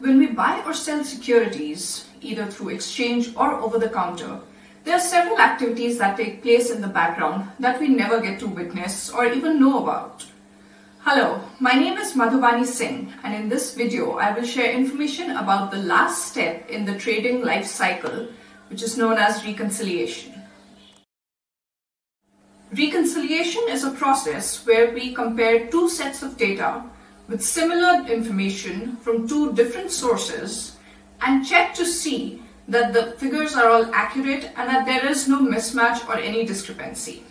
When we buy or sell securities, either through exchange or over the counter, there are several activities that take place in the background that we never get to witness or even know about. Hello, my name is Madhubani Singh, and in this video I will share information about the last step in the trading life cycle, which is known as reconciliation. Reconciliation is a process where we compare two sets of data with similar information from two different sources and check to see that the figures are all accurate and that there is no mismatch or any discrepancy.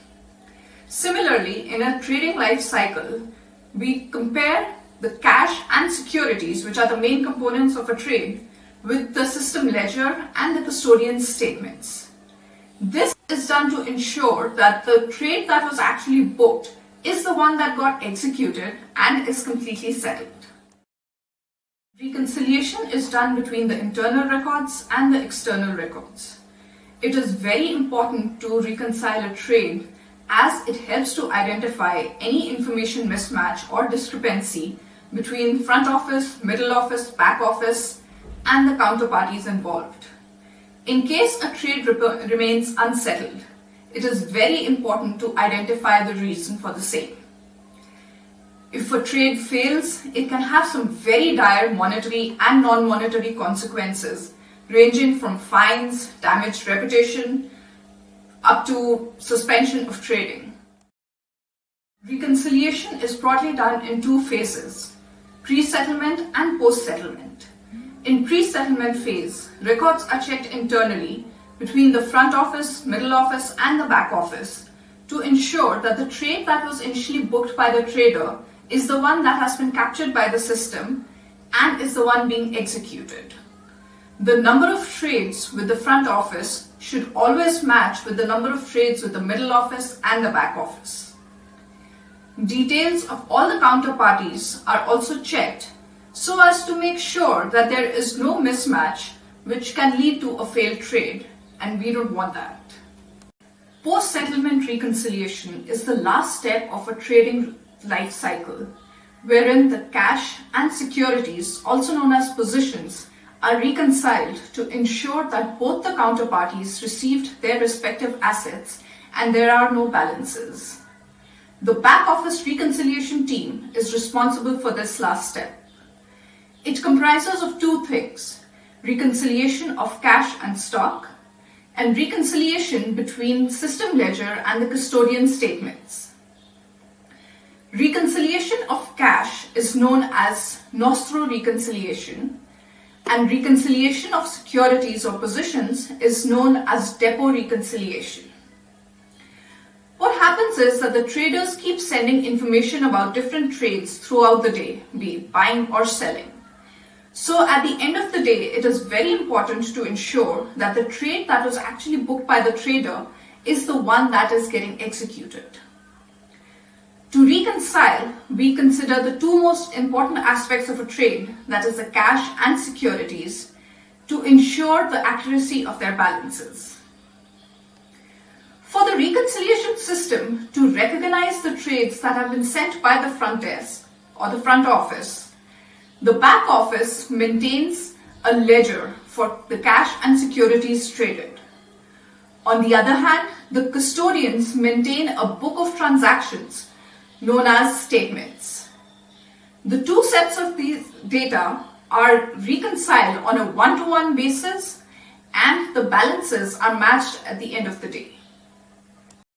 Similarly, in a trading life cycle, we compare the cash and securities, which are the main components of a trade, with the system ledger and the custodian's statements. This is done to ensure that the trade that was actually booked is the one that got executed and is completely settled. Reconciliation is done between the internal records and the external records. It is very important to reconcile a trade as it helps to identify any information mismatch or discrepancy between front office, middle office, back office, and the counterparties involved. In case a trade remains unsettled, it is very important to identify the reason for the same. If a trade fails, it can have some very dire monetary and non-monetary consequences, ranging from fines, damaged reputation, up to suspension of trading. Reconciliation is broadly done in two phases: pre-settlement and post-settlement. In pre-settlement phase, records are checked internally between the front office, middle office, and the back office to ensure that the trade that was initially booked by the trader is the one that has been captured by the system and is the one being executed. The number of trades with the front office should always match with the number of trades with the middle office and the back office. Details of all the counterparties are also checked so as to make sure that there is no mismatch which can lead to a failed trade, and we don't want that. Post-settlement reconciliation is the last step of a trading life cycle, wherein the cash and securities, also known as positions, are reconciled to ensure that both the counterparties received their respective assets and there are no balances. The back office reconciliation team is responsible for this last step. It comprises of two things: reconciliation of cash and stock, and reconciliation between system ledger and the custodian statements. Reconciliation of cash is known as nostro reconciliation, and reconciliation of securities or positions is known as depot reconciliation. What happens is that the traders keep sending information about different trades throughout the day, be it buying or selling. So at the end of the day, it is very important to ensure that the trade that was actually booked by the trader is the one that is getting executed. To reconcile, we consider the two most important aspects of a trade, that is the cash and securities, to ensure the accuracy of their balances. For the reconciliation system to recognize the trades that have been sent by the front desk or the front office, the back office maintains a ledger for the cash and securities traded. On the other hand, the custodians maintain a book of transactions known as statements. The two sets of these data are reconciled on a one-to-one basis, and the balances are matched at the end of the day.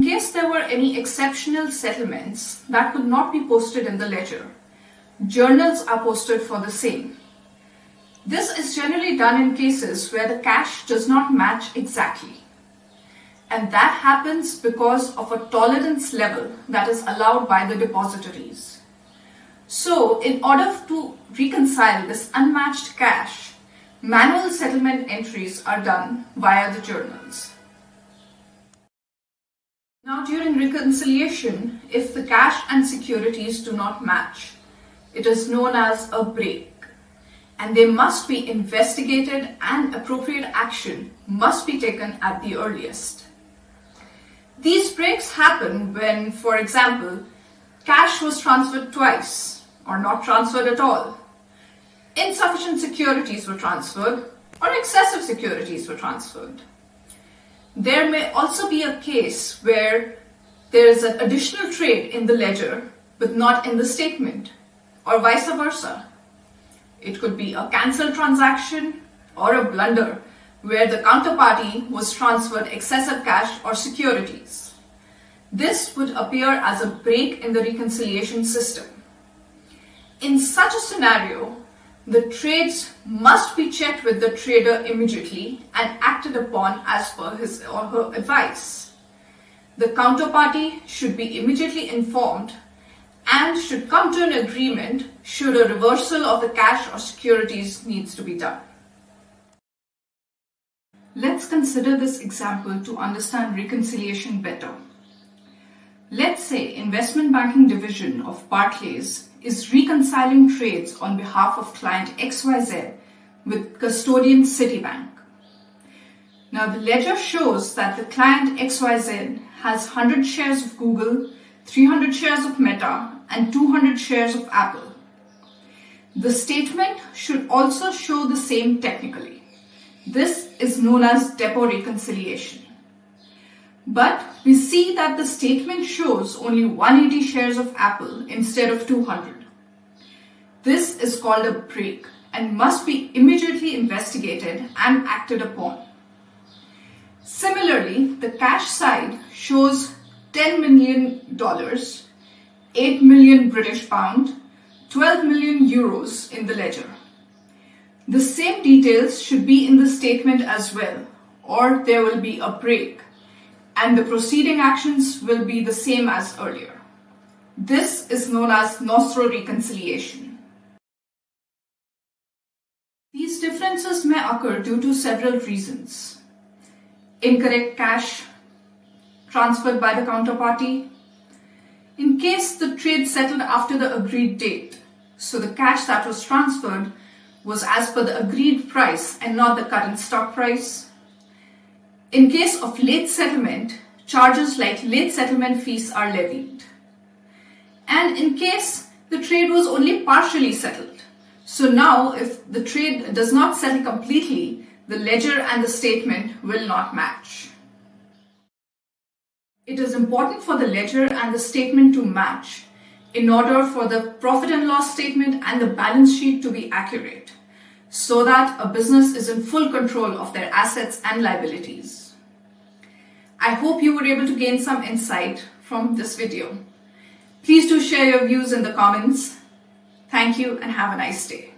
In case there were any exceptional settlements that could not be posted in the ledger, journals are posted for the same. This is generally done in cases where the cash does not match exactly. And that happens because of a tolerance level that is allowed by the depositories. So, in order to reconcile this unmatched cash, manual settlement entries are done via the journals. Now, during reconciliation, if the cash and securities do not match, it is known as a break, and they must be investigated and appropriate action must be taken at the earliest. These breaks happen when, for example, cash was transferred twice or not transferred at all. insufficient securities were transferred or excessive securities were transferred. There may also be a case where there is an additional trade in the ledger but not in the statement, or vice versa. It could be a cancelled transaction or a blunder where the counterparty was transferred excessive cash or securities. This would appear as a break in the reconciliation system. In such a scenario, the trades must be checked with the trader immediately and acted upon as per his or her advice. The counterparty should be immediately informed and should come to an agreement should a reversal of the cash or securities needs to be done. Let's consider this example to understand reconciliation better. Let's say investment banking division of Barclays is reconciling trades on behalf of client XYZ with custodian Citibank. Now the ledger shows that the client XYZ has 100 shares of Google, 300 shares of Meta, and 200 shares of Apple. The statement should also show the same technically. This is known as depot reconciliation. But we see that the statement shows only 180 shares of Apple instead of 200. This is called a break and must be immediately investigated and acted upon. Similarly, the cash side shows $10 million, 8 million British pound, 12 million euros in the ledger. The same details should be in the statement as well, or there will be a break, and the proceeding actions will be the same as earlier. This is known as nostro reconciliation. These differences may occur due to several reasons. Incorrect cash transferred by the counterparty. In case the trade settled after the agreed date, so the cash that was transferred was as per the agreed price and not the current stock price. In case of late settlement, charges like late settlement fees are levied. And in case the trade was only partially settled, so now if the trade does not settle completely, the ledger and the statement will not match. It is important for the ledger and the statement to match in order for the profit and loss statement and the balance sheet to be accurate, so that a business is in full control of their assets and liabilities. I hope you were able to gain some insight from this video. Please do share your views in the comments. Thank you and have a nice day.